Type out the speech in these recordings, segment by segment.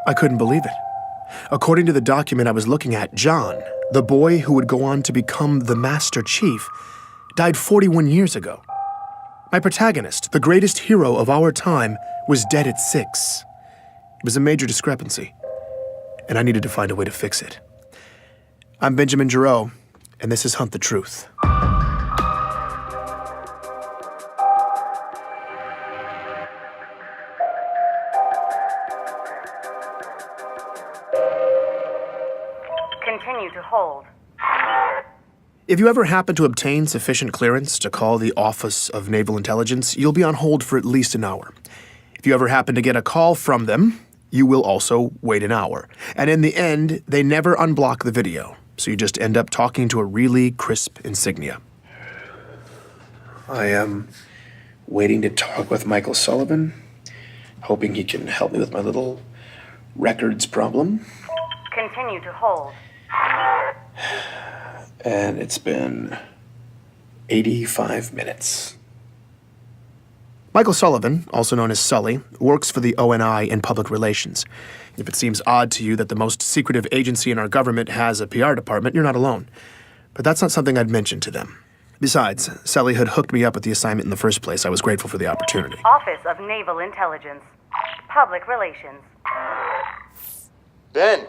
I couldn't believe it. According to the document I was looking at, John, the boy who would go on to become the Master Chief, died 41 years ago. My protagonist, the greatest hero of our time, was dead at 6. It was a major discrepancy, and I needed to find a way to fix it. I'm Benjamin Giroux, and this is Hunt the Truth. Continue to hold. If you ever happen to obtain sufficient clearance to call the Office of Naval Intelligence, you'll be on hold for at least an hour. If you ever happen to get a call from them, you will also wait an hour. And in the end, they never unblock the video, so you just end up talking to a really crisp insignia. I am waiting to talk with Michael Sullivan, hoping he can help me with my little records problem. Continue to hold. And it's been 85 minutes. Michael Sullivan, also known as Sully, works for the ONI in public relations. If it seems odd to you that the most secretive agency in our government has a PR department, you're not alone. But that's not something I'd mention to them. Besides, Sully had hooked me up with the assignment in the first place. I was grateful for the opportunity. Office of Naval Intelligence. Public Relations. Ben.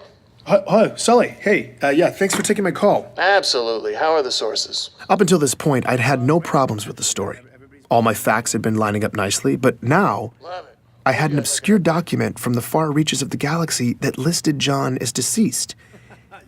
Hi, Sully. Hey, yeah, thanks for taking my call. Absolutely. How are the sources? Up until this point, I'd had no problems with the story. All my facts had been lining up nicely, but now I had an obscure document from the far reaches of the galaxy that listed John as deceased.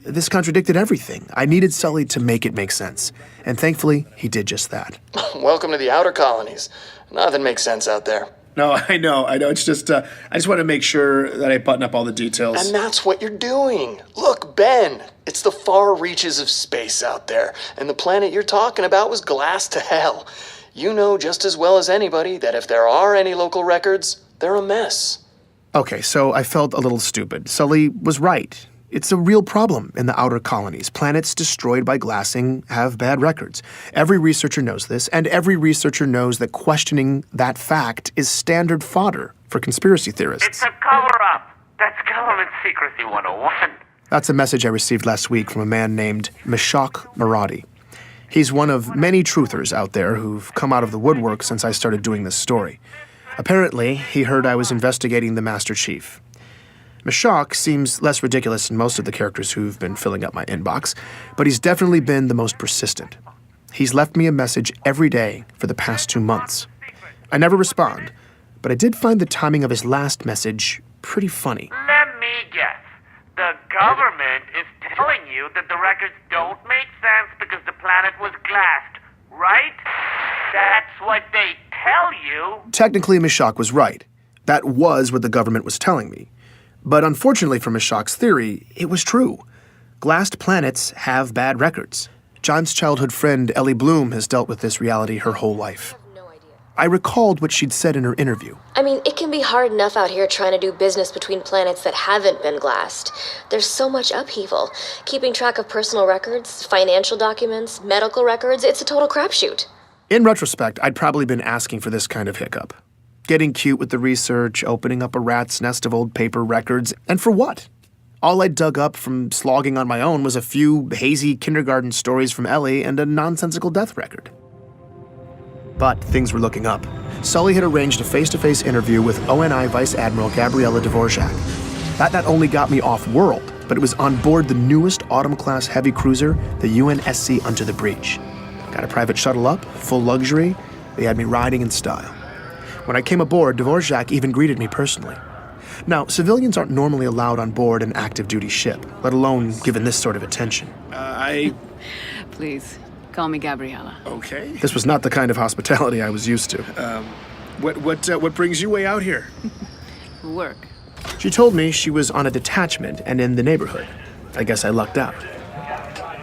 This contradicted everything. I needed Sully to make it make sense, and thankfully, he did just that. Welcome to the outer colonies. Nothing makes sense out there. No, I know. It's just, I just want to make sure that I button up all the details. And that's what you're doing. Look, Ben, it's the far reaches of space out there, and the planet you're talking about was glassed to hell. You know just as well as anybody that if there are any local records, they're a mess. Okay, so I felt a little stupid. Sully was right. It's a real problem in the outer colonies. Planets destroyed by glassing have bad records. Every researcher knows this, and every researcher knows that questioning that fact is standard fodder for conspiracy theorists. It's a cover-up. That's Government Secrecy 101. That's a message I received last week from a man named Meshach Maradi. He's one of many truthers out there who've come out of the woodwork since I started doing this story. Apparently, he heard I was investigating the Master Chief. Meshach seems less ridiculous than most of the characters who've been filling up my inbox, but he's definitely been the most persistent. He's left me a message every day for the past 2 months. I never respond, but I did find the timing of his last message pretty funny. Let me guess. The government is telling you that the records don't make sense because the planet was glassed, right? That's what they tell you. Technically, Meshach was right. That was what the government was telling me. But unfortunately for Meshach's theory, it was true. Glassed planets have bad records. John's childhood friend, Ellie Bloom, has dealt with this reality her whole life. I recalled what she'd said in her interview. I mean, it can be hard enough out here trying to do business between planets that haven't been glassed. There's so much upheaval. Keeping track of personal records, financial documents, medical records, it's a total crapshoot. In retrospect, I'd probably been asking for this kind of hiccup. Getting cute with the research, opening up a rat's nest of old paper records, and for what? All I'd dug up from slogging on my own was a few hazy kindergarten stories from Ellie and a nonsensical death record. But things were looking up. Sully had arranged a face-to-face interview with ONI Vice Admiral Gabriela Dvorak. That not only got me off-world, but it was on board the newest Autumn-class heavy cruiser, the UNSC Under the Breach. Got a private shuttle up, full luxury. They had me riding in style. When I came aboard, Dvorak even greeted me personally. Now, civilians aren't normally allowed on board an active-duty ship, let alone given this sort of attention. Please, call me Gabriela. Okay. This was not the kind of hospitality I was used to. What brings you way out here? Work. She told me she was on a detachment and in the neighborhood. I guess I lucked out.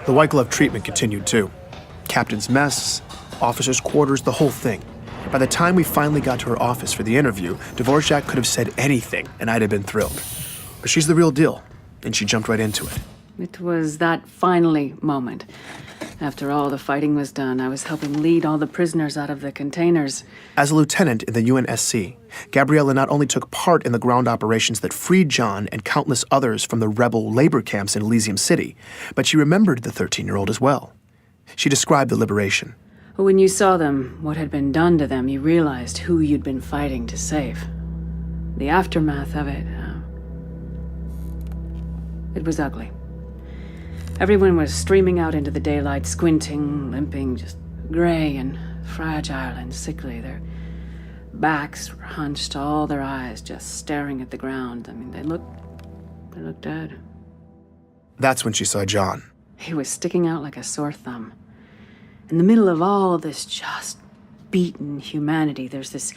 The white glove treatment continued, too. Captain's mess, officers' quarters, the whole thing. By the time we finally got to her office for the interview, Dvorak could have said anything, and I'd have been thrilled. But she's the real deal, and she jumped right into it. It was that finally moment. After all the fighting was done, I was helping lead all the prisoners out of the containers. As a lieutenant in the UNSC, Gabriella not only took part in the ground operations that freed John and countless others from the rebel labor camps in Elysium City, but she remembered the 13-year-old as well. She described the liberation. When you saw them, what had been done to them, you realized who you'd been fighting to save. The aftermath of it, it was ugly. Everyone was streaming out into the daylight, squinting, limping, just gray and fragile and sickly. Their backs were hunched, all their eyes just staring at the ground. I mean, they looked dead. That's when she saw John. He was sticking out like a sore thumb. In the middle of all this just beaten humanity, there's this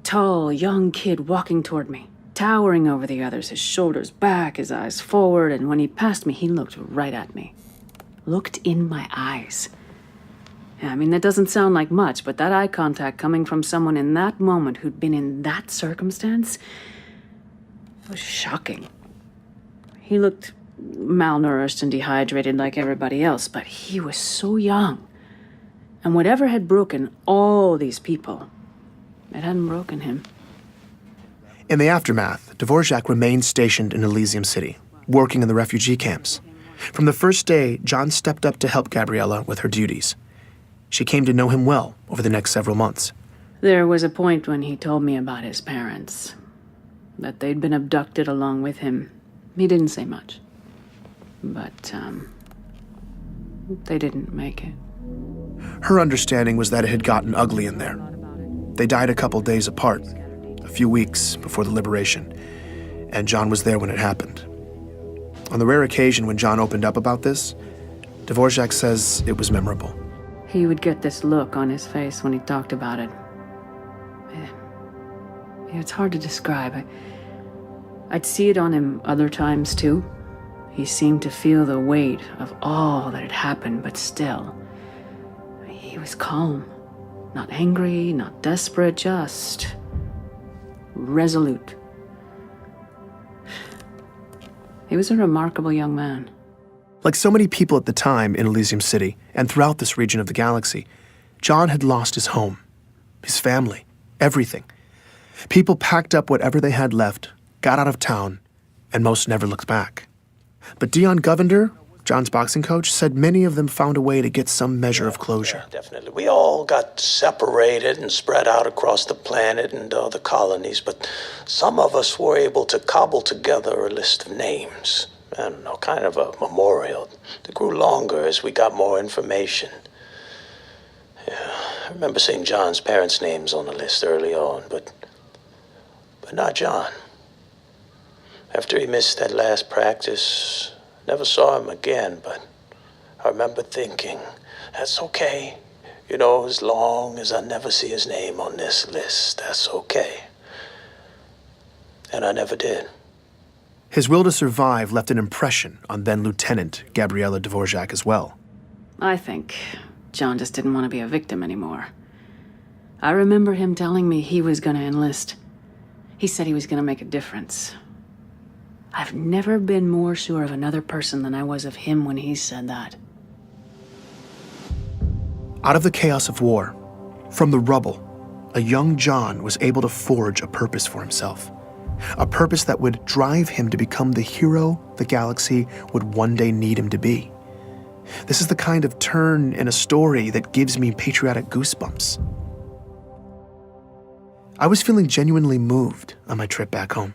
tall, young kid walking toward me, towering over the others, his shoulders back, his eyes forward, and when he passed me, he looked right at me. Looked in my eyes. Yeah, I mean, that doesn't sound like much, but that eye contact coming from someone in that moment who'd been in that circumstance was shocking. He looked malnourished and dehydrated like everybody else, but he was so young. And whatever had broken all these people, it hadn't broken him. In the aftermath, Dvorak remained stationed in Elysium City, working in the refugee camps. From the first day, John stepped up to help Gabriella with her duties. She came to know him well over the next several months. There was a point when he told me about his parents, that they'd been abducted along with him. He didn't say much, but they didn't make it. Her understanding was that it had gotten ugly in there. They died a couple days apart, a few weeks before the liberation, and John was there when it happened. On the rare occasion when John opened up about this, Dvorak says it was memorable. He would get this look on his face when he talked about it. It's hard to describe. I'd see it on him other times too. He seemed to feel the weight of all that had happened, but still, he was calm. Not angry, not desperate, just resolute. He was a remarkable young man. Like so many people at the time in Elysium City and throughout this region of the galaxy, John had lost his home, his family, everything. People packed up whatever they had left, got out of town, and most never looked back. But Dion Govender, John's boxing coach, said many of them found a way to get some measure of closure. Yeah, definitely. We all got separated and spread out across the planet and the colonies, but some of us were able to cobble together a list of names and kind of a memorial that grew longer as we got more information. Yeah, I remember seeing John's parents' names on the list early on, but not John. After he missed that last practice, never saw him again, but I remember thinking, that's okay. You know, as long as I never see his name on this list, that's okay. And I never did. His will to survive left an impression on then-Lieutenant Gabriella Dvorak as well. I think John just didn't want to be a victim anymore. I remember him telling me he was going to enlist. He said he was going to make a difference. I've never been more sure of another person than I was of him when he said that. Out of the chaos of war, from the rubble, a young John was able to forge a purpose for himself. A purpose that would drive him to become the hero the galaxy would one day need him to be. This is the kind of turn in a story that gives me patriotic goosebumps. I was feeling genuinely moved on my trip back home.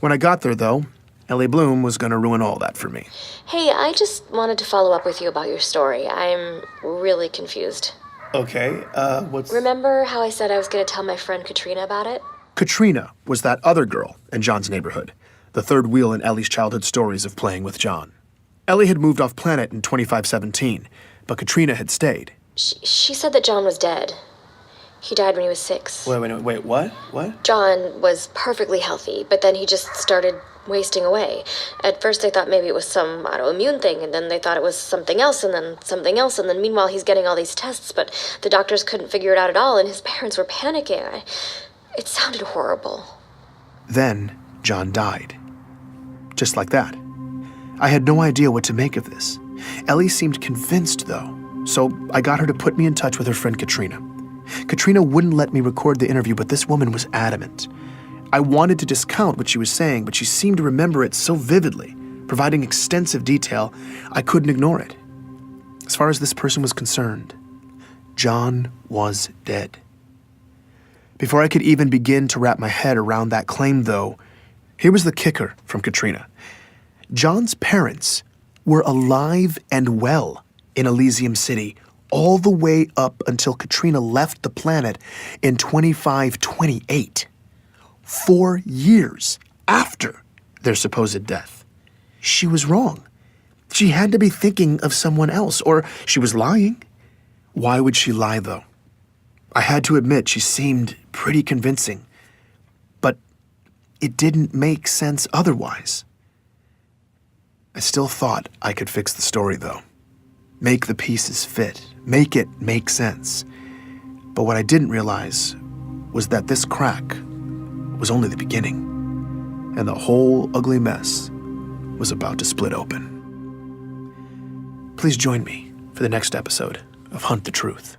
When I got there, though, Ellie Bloom was going to ruin all that for me. Hey, I just wanted to follow up with you about your story. I'm really confused. Okay, what's... Remember how I said I was going to tell my friend Katrina about it? Katrina was that other girl in John's neighborhood, the third wheel in Ellie's childhood stories of playing with John. Ellie had moved off planet in 2517, but Katrina had stayed. She said that John was dead. He died when he was 6. Wait, what? What? John was perfectly healthy, but then he just started wasting away. At first they thought maybe it was some autoimmune thing, and then they thought it was something else, and then something else, and then meanwhile he's getting all these tests, but the doctors couldn't figure it out at all, and his parents were panicking. It sounded horrible. Then John died. Just like that. I had no idea what to make of this. Ellie seemed convinced, though, so I got her to put me in touch with her friend Katrina. Katrina wouldn't let me record the interview, but this woman was adamant. I wanted to discount what she was saying, but she seemed to remember it so vividly, providing extensive detail, I couldn't ignore it. As far as this person was concerned, John was dead. Before I could even begin to wrap my head around that claim, though, here was the kicker from Katrina. John's parents were alive and well in Elysium City all the way up until Katrina left the planet in 2528, 4 years after their supposed death. She was wrong. She had to be thinking of someone else, or she was lying. Why would she lie, though? I had to admit she seemed pretty convincing, but it didn't make sense otherwise. I still thought I could fix the story, though. Make the pieces fit, make it make sense. But what I didn't realize was that this crack was only the beginning, and the whole ugly mess was about to split open. Please join me for the next episode of Hunt the Truth.